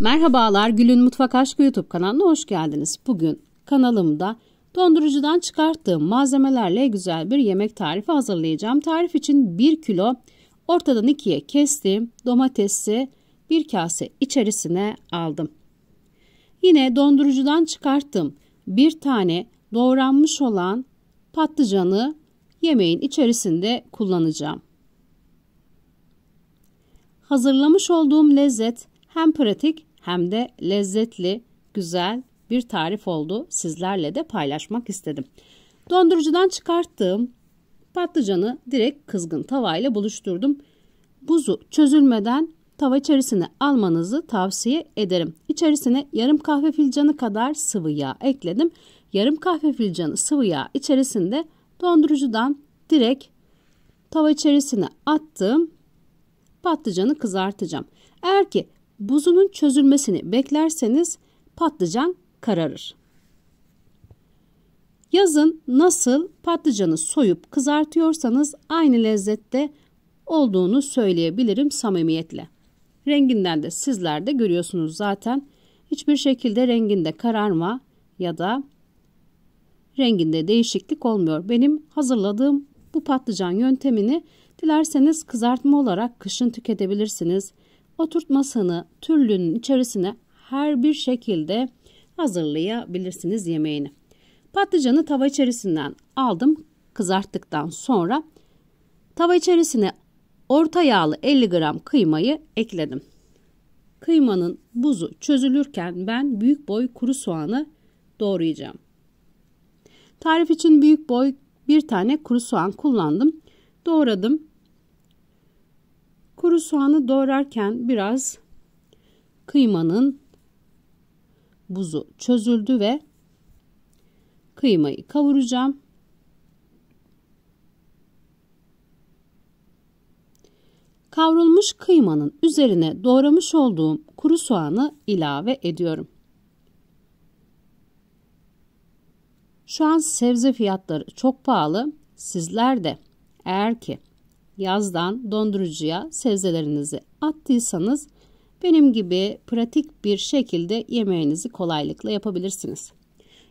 Merhabalar, Gül'ün Mutfak Aşkı YouTube kanalına hoş geldiniz. Bugün kanalımda dondurucudan çıkarttığım malzemelerle güzel bir yemek tarifi hazırlayacağım. Tarif için 1 kilo ortadan ikiye kestiğim domatesi bir kase içerisine aldım. Yine dondurucudan çıkarttığım bir tane doğranmış olan patlıcanı yemeğin içerisinde kullanacağım. Hazırlamış olduğum lezzet hem pratik hem de lezzetli, güzel bir tarif oldu. Sizlerle de paylaşmak istedim. Dondurucudan çıkarttığım patlıcanı direkt kızgın tavayla buluşturdum. Buzu çözülmeden tava içerisine almanızı tavsiye ederim. İçerisine yarım kahve fincanı kadar sıvı yağ ekledim. Yarım kahve fincanı sıvı yağ içerisinde dondurucudan direkt tava içerisine attım. Patlıcanı kızartacağım. Eğer ki buzunun çözülmesini beklerseniz patlıcan kararır. Yazın nasıl patlıcanı soyup kızartıyorsanız aynı lezzette olduğunu söyleyebilirim samimiyetle. Renginden de sizler de görüyorsunuz zaten. Hiçbir şekilde renginde kararma ya da renginde değişiklik olmuyor. Benim hazırladığım bu patlıcan yöntemini dilerseniz kızartma olarak kışın tüketebilirsiniz. Oturtmasını türlünün içerisine her bir şekilde hazırlayabilirsiniz yemeğini. Patlıcanı tava içerisinden aldım. Kızarttıktan sonra tava içerisine orta yağlı 50 gram kıymayı ekledim. Kıymanın buzu çözülürken ben büyük boy kuru soğanı doğrayacağım. Tarif için büyük boy bir tane kuru soğan kullandım. Doğradım. Kuru soğanı doğrarken biraz kıymanın buzu çözüldü ve kıymayı kavuracağım. Kavrulmuş kıymanın üzerine doğramış olduğum kuru soğanı ilave ediyorum. Şu an sebze fiyatları çok pahalı. Sizler de eğer ki yazdan dondurucuya sebzelerinizi attıysanız benim gibi pratik bir şekilde yemeğinizi kolaylıkla yapabilirsiniz.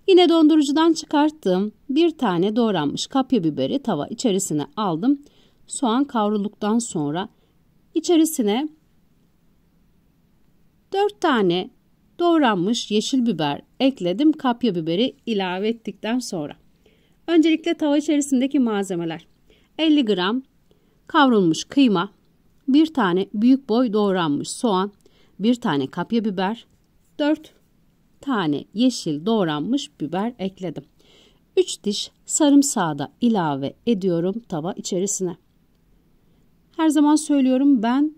Yine dondurucudan çıkarttığım bir tane doğranmış kapya biberi tava içerisine aldım. Soğan kavrulduktan sonra içerisine 4 tane doğranmış yeşil biber ekledim. Kapya biberi ilave ettikten sonra. Öncelikle tava içerisindeki malzemeler: 50 gram kavrulmuş kıyma, bir tane büyük boy doğranmış soğan, bir tane kapya biber, 4 tane yeşil doğranmış biber ekledim. 3 diş sarımsağı da ilave ediyorum tava içerisine. Her zaman söylüyorum, ben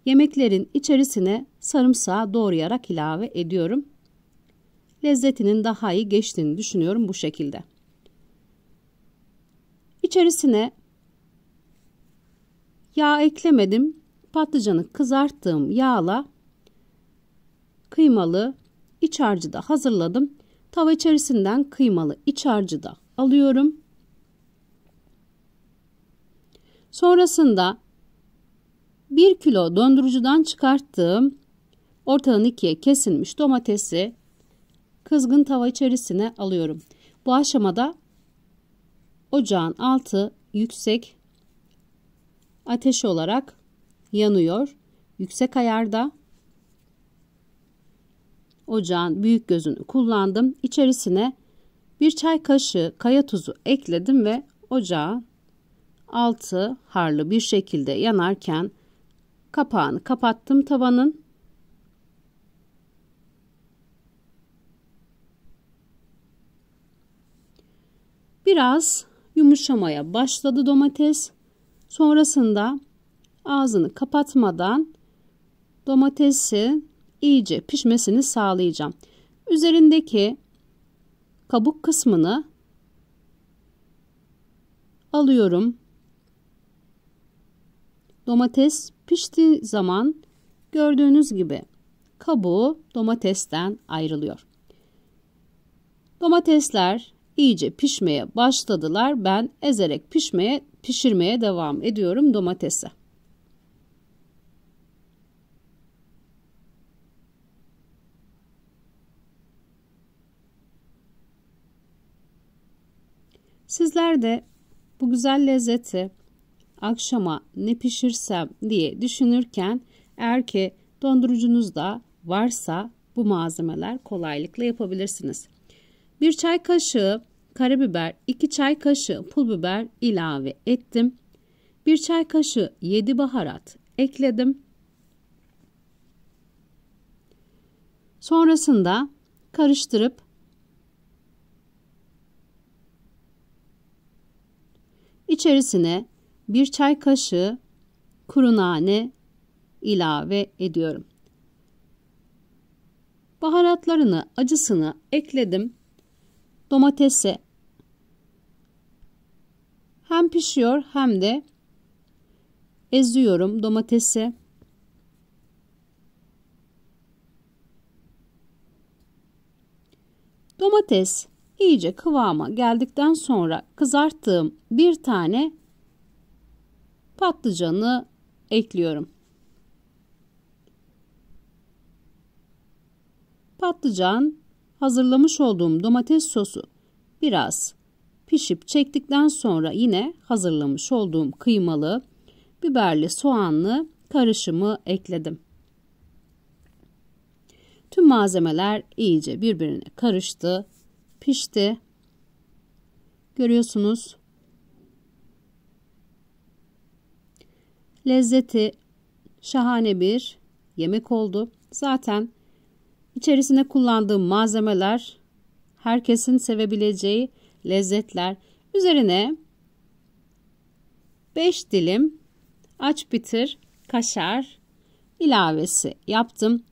yemeklerin içerisine sarımsağı doğrayarak ilave ediyorum. Lezzetinin daha iyi geçtiğini düşünüyorum bu şekilde. İçerisine yağ eklemedim. Patlıcanı kızarttığım yağla kıymalı iç harcı da hazırladım. Tava içerisinden kıymalı iç harcı da alıyorum. Sonrasında 1 kilo dondurucudan çıkarttığım ortadan ikiye kesilmiş domatesi kızgın tava içerisine alıyorum. Bu aşamada ocağın altı yüksek ateş olarak yanıyor. Yüksek ayarda. Ocağın büyük gözünü kullandım. İçerisine 1 çay kaşığı kaya tuzu ekledim ve ocağın altı harlı bir şekilde yanarken kapağını kapattım tavanın. Biraz yumuşamaya başladı domates. Sonrasında ağzını kapatmadan domatesi iyice pişmesini sağlayacağım. Üzerindeki kabuk kısmını alıyorum. Domates piştiği zaman gördüğünüz gibi kabuğu domatesten ayrılıyor. Domatesler iyice pişmeye başladılar. Ben ezerek pişirmeye devam ediyorum domatesi. Sizler de bu güzel lezzeti akşama ne pişirsem diye düşünürken eğer ki dondurucunuzda varsa bu malzemeler kolaylıkla yapabilirsiniz. 1 çay kaşığı karabiber, 2 çay kaşığı pul biber ilave ettim. 1 çay kaşığı 7 baharat ekledim. Sonrasında karıştırıp içerisine 1 çay kaşığı kuru nane ilave ediyorum. Baharatlarını, acısını ekledim. Domatesi hem pişiyor hem de eziyorum domatesi. Domates iyice kıvama geldikten sonra kızarttığım bir tane patlıcanı ekliyorum. Patlıcan, hazırlamış olduğum domates sosu biraz pişip çektikten sonra yine hazırlamış olduğum kıymalı, biberli, soğanlı karışımı ekledim. Tüm malzemeler iyice birbirine karıştı, pişti. Görüyorsunuz. Lezzeti şahane bir yemek oldu. Zaten içerisine kullandığım malzemeler herkesin sevebileceği lezzetler. Üzerine 5 dilim aç bitir kaşar ilavesi yaptım.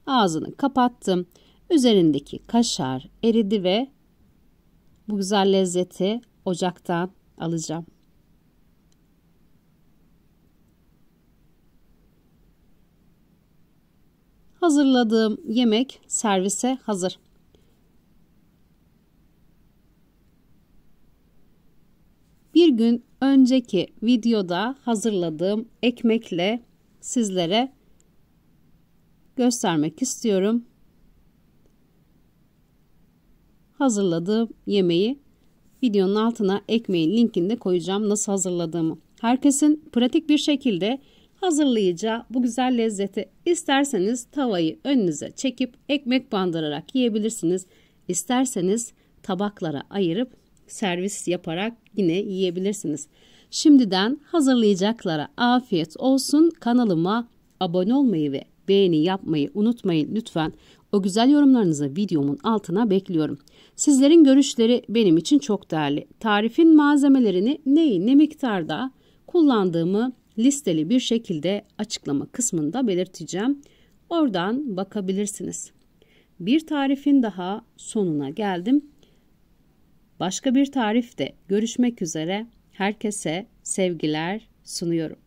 Ağzını kapattım. Üzerindeki kaşar eridi ve bu güzel lezzeti ocaktan alacağım. Hazırladığım yemek servise hazır. Bir gün önceki videoda hazırladığım ekmekle sizlere göstermek istiyorum. Hazırladığım yemeği videonun altına ekmeğin linkini de koyacağım nasıl hazırladığımı. Herkesin pratik bir şekilde hazırlayacağı bu güzel lezzeti isterseniz tavayı önünüze çekip ekmek bandırarak yiyebilirsiniz. İsterseniz tabaklara ayırıp servis yaparak yine yiyebilirsiniz. Şimdiden hazırlayacaklara afiyet olsun. Kanalıma abone olmayı ve beğeni yapmayı unutmayın lütfen. O güzel yorumlarınızı videomun altına bekliyorum. Sizlerin görüşleri benim için çok değerli. Tarifin malzemelerini neyi ne miktarda kullandığımı listeli bir şekilde açıklama kısmında belirteceğim. Oradan bakabilirsiniz. Bir tarifin daha sonuna geldim. Başka bir tarifte görüşmek üzere. Herkese sevgiler sunuyorum.